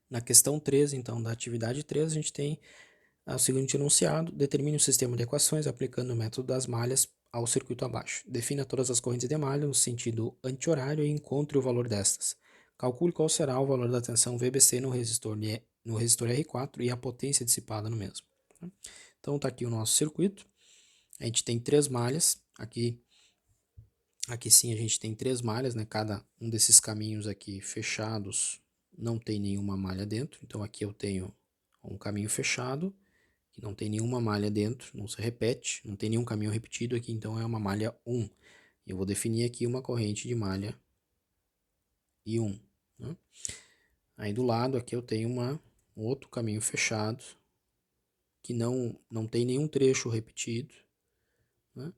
Na questão 3, então, da atividade 3, a gente tem o seguinte enunciado: determine o sistema de equações aplicando o método das malhas ao circuito abaixo. Defina todas as correntes de malha no sentido anti-horário e encontre o valor destas. Calcule qual será o valor da tensão VBC no resistor R4 e a potência dissipada no mesmo. Então está aqui o nosso circuito. A gente tem 3 malhas. Aqui sim a gente tem 3 malhas, né? Cada um desses caminhos aqui fechados não tem nenhuma malha dentro. Então aqui eu tenho um caminho fechado, que não tem nenhuma malha dentro, não se repete, não tem nenhum caminho repetido aqui, então é uma malha 1. Eu vou definir aqui uma corrente de malha I1. Né? Aí do lado aqui eu tenho um outro caminho fechado, que não tem nenhum trecho repetido. Né?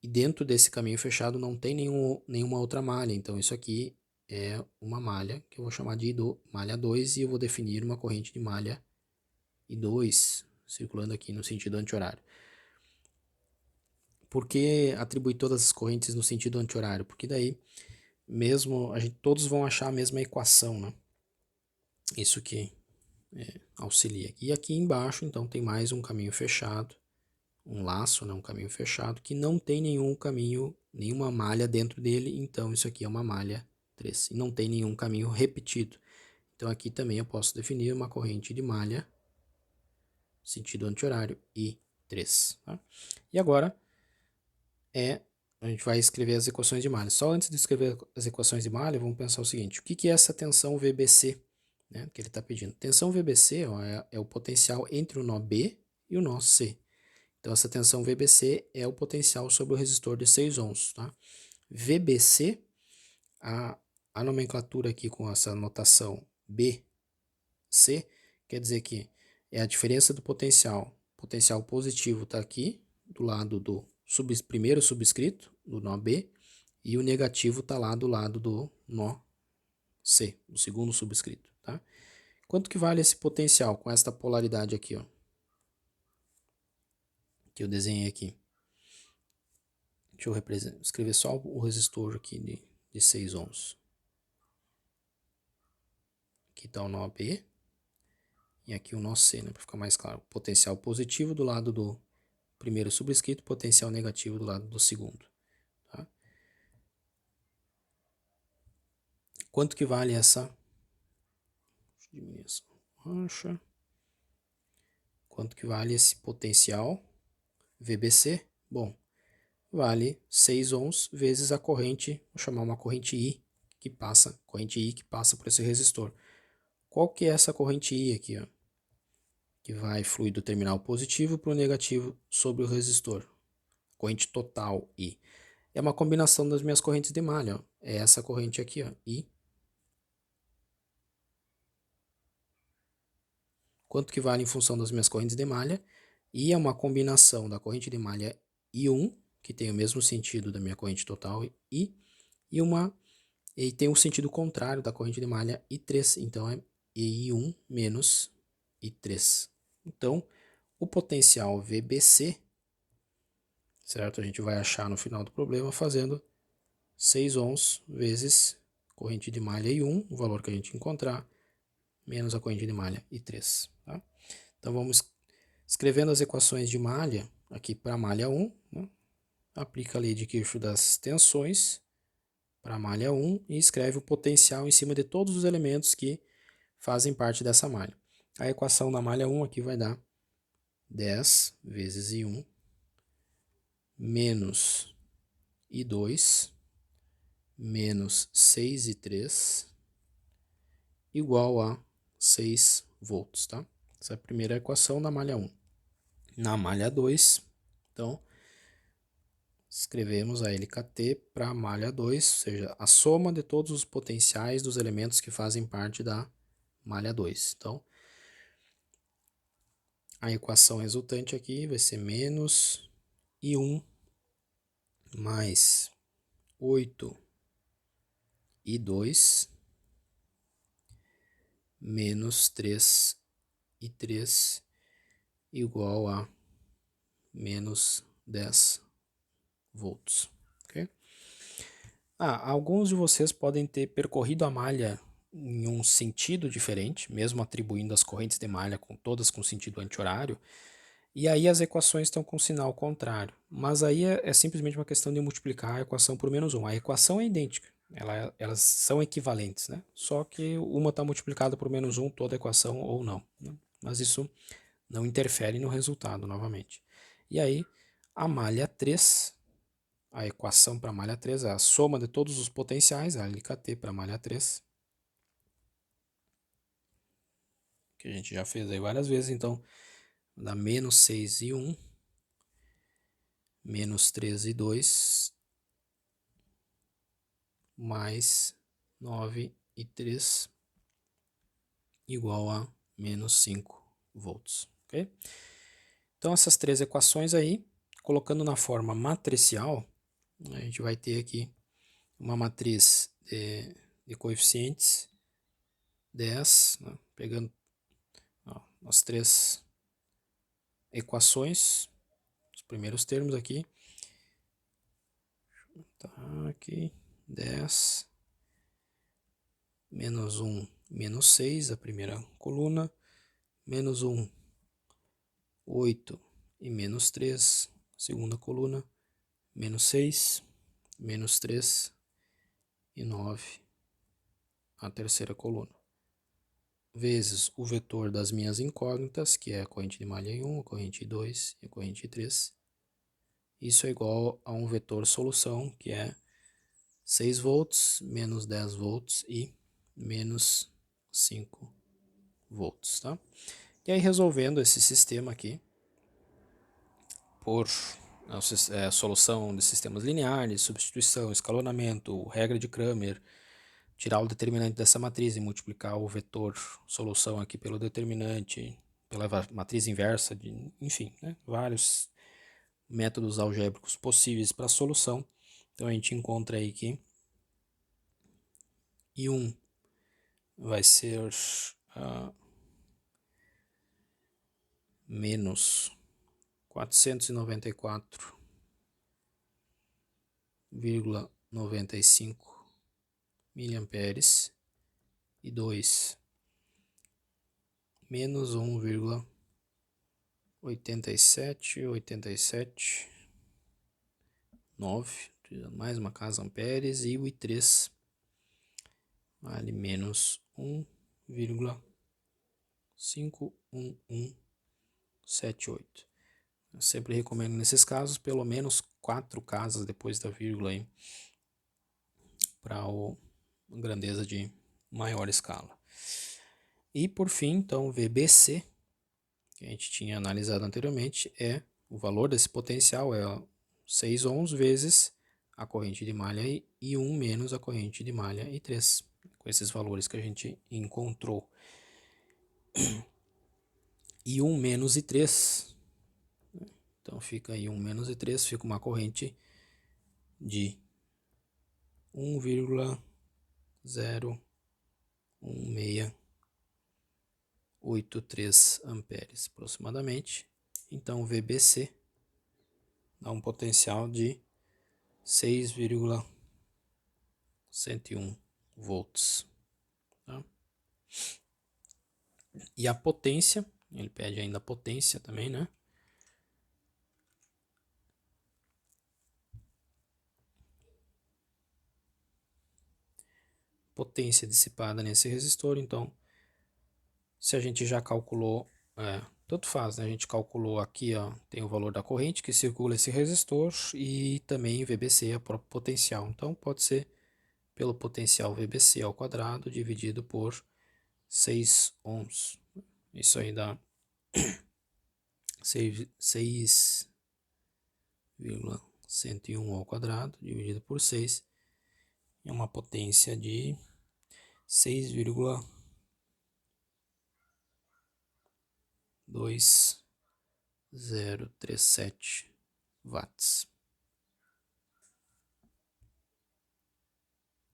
E dentro desse caminho fechado não tem nenhuma outra malha, então isso aqui é uma malha que eu vou chamar de malha 2 e eu vou definir uma corrente de malha I2, circulando aqui no sentido anti-horário. Por que atribuir todas as correntes no sentido anti-horário? Porque daí, mesmo todos vão achar a mesma equação, né? Isso que auxilia. E aqui embaixo, então, tem mais um caminho fechado, um laço, né? Um caminho fechado, que não tem nenhuma malha dentro dele, então isso aqui é uma malha 3. E não tem nenhum caminho repetido. Então aqui também eu posso definir uma corrente de malha, sentido anti-horário, I3. Tá? E agora, a gente vai escrever as equações de malha. Só antes de escrever as equações de malha, vamos pensar o seguinte: o que é essa tensão VBC, né, que ele está pedindo? Tensão VBC, ó, é o potencial entre o nó B e o nó C. Então, essa tensão VBC é o potencial sobre o resistor de 6 ohms. Tá? VBC, a nomenclatura aqui com essa notação BC, quer dizer que é a diferença do potencial. O potencial positivo está aqui, do lado do primeiro subscrito, do nó B, e o negativo está lá do lado do nó C, o segundo subscrito. Tá? Quanto que vale esse potencial com esta polaridade aqui, ó, que eu desenhei aqui? Deixa eu escrever só o resistor aqui de 6 ohms. Aqui está o nó B e aqui o nó C, né, para ficar mais claro. Potencial positivo do lado do primeiro subscrito, potencial negativo do lado do segundo. Tá? Quanto que vale essa? Deixa eu diminuir essa mancha. Quanto que vale esse potencial VBC? Bom, vale 6 ohms vezes a corrente, vou chamar uma corrente I, corrente I que passa por esse resistor. Qual que é essa corrente I aqui, ó? Que vai fluir do terminal positivo para o negativo sobre o resistor. Corrente total I. É uma combinação das minhas correntes de malha, ó. É essa corrente aqui, ó, I. Quanto que vale em função das minhas correntes de malha? I é uma combinação da corrente de malha I1, que tem o mesmo sentido da minha corrente total I, e tem o sentido contrário da corrente de malha I3, então é I1 menos I3. Então, o potencial VBC, certo? A gente vai achar no final do problema fazendo 6 ohms vezes corrente de malha I1, o valor que a gente encontrar, menos a corrente de malha I3. Tá? Então vamos escrevendo as equações de malha aqui para a malha 1, né? Aplica a lei de Kirchhoff das tensões para a malha 1 e escreve o potencial em cima de todos os elementos que fazem parte dessa malha. A equação da malha 1 aqui vai dar 10 vezes I1 menos I2 menos 6I3 igual a 6 volts, tá? Essa é a primeira equação da malha 1. Na malha 2, então, escrevemos a LKT para a malha 2, ou seja, a soma de todos os potenciais dos elementos que fazem parte da malha 2. Então, a equação resultante aqui vai ser menos I1 mais 8I2 menos 3I3 igual a menos 10 volts. Okay? Alguns de vocês podem ter percorrido a malha em um sentido diferente, mesmo atribuindo as correntes de malha todas com sentido anti-horário, e aí as equações estão com sinal contrário. Mas aí é simplesmente uma questão de multiplicar a equação por -1. A equação é idêntica, elas são equivalentes, né? Só que uma está multiplicada por -1, toda a equação, ou não, né? Mas isso não interfere no resultado, novamente. E aí, a malha 3, a equação para a malha 3 é a soma de todos os potenciais, a LKT para a malha 3, que a gente já fez aí várias vezes, então dá -6 e 1, -3 e 2, mais 9 e 3, igual a -5 volts, ok? Então essas três equações aí, colocando na forma matricial, a gente vai ter aqui uma matriz de coeficientes 10, né? Pegando as três equações, os primeiros termos aqui, tá aqui, 10, -1, -6, a primeira coluna, -1, 8 e -3, segunda coluna, -6, -3 e 9, a terceira coluna, vezes o vetor das minhas incógnitas, que é a corrente de malha em 1, a corrente 2 e a corrente 3. Isso é igual a um vetor solução, que é 6 volts, menos 10 volts e menos 5 volts, tá? E aí, resolvendo esse sistema aqui por solução de sistemas lineares, substituição, escalonamento, regra de Cramer, tirar o determinante dessa matriz e multiplicar o vetor solução aqui pelo determinante, pela matriz inversa, enfim, né? Vários métodos algébricos possíveis para a solução. Então a gente encontra aí que I1 vai ser menos 494,95 miliamperes e 2 menos 1,87, mais uma casa amperes, e o I3 vale menos 1,51178. Eu sempre recomendo nesses casos pelo menos 4 casas depois da vírgula aí, para a grandeza de maior escala. E por fim, então, VBC, que a gente tinha analisado anteriormente, é o valor desse potencial, é 6 ohms vezes a corrente de malha I1 menos a corrente de malha I3, com esses valores que a gente encontrou. I1 menos I3, então fica I1 menos I3, fica uma corrente de 1,01683 amperes aproximadamente. Então VBC dá um potencial de 6,101 volts. Tá? E a potência, ele pede ainda a potência também, né? Potência dissipada nesse resistor, então, se a gente já calculou, tanto faz, né? A gente calculou aqui, ó, tem o valor da corrente que circula esse resistor e também VBC, a própria potencial. Então, pode ser pelo potencial VBC ao quadrado dividido por 6 ohms. Isso aí dá 6,101 ao quadrado dividido por 6 é uma potência de 6,2037 watts.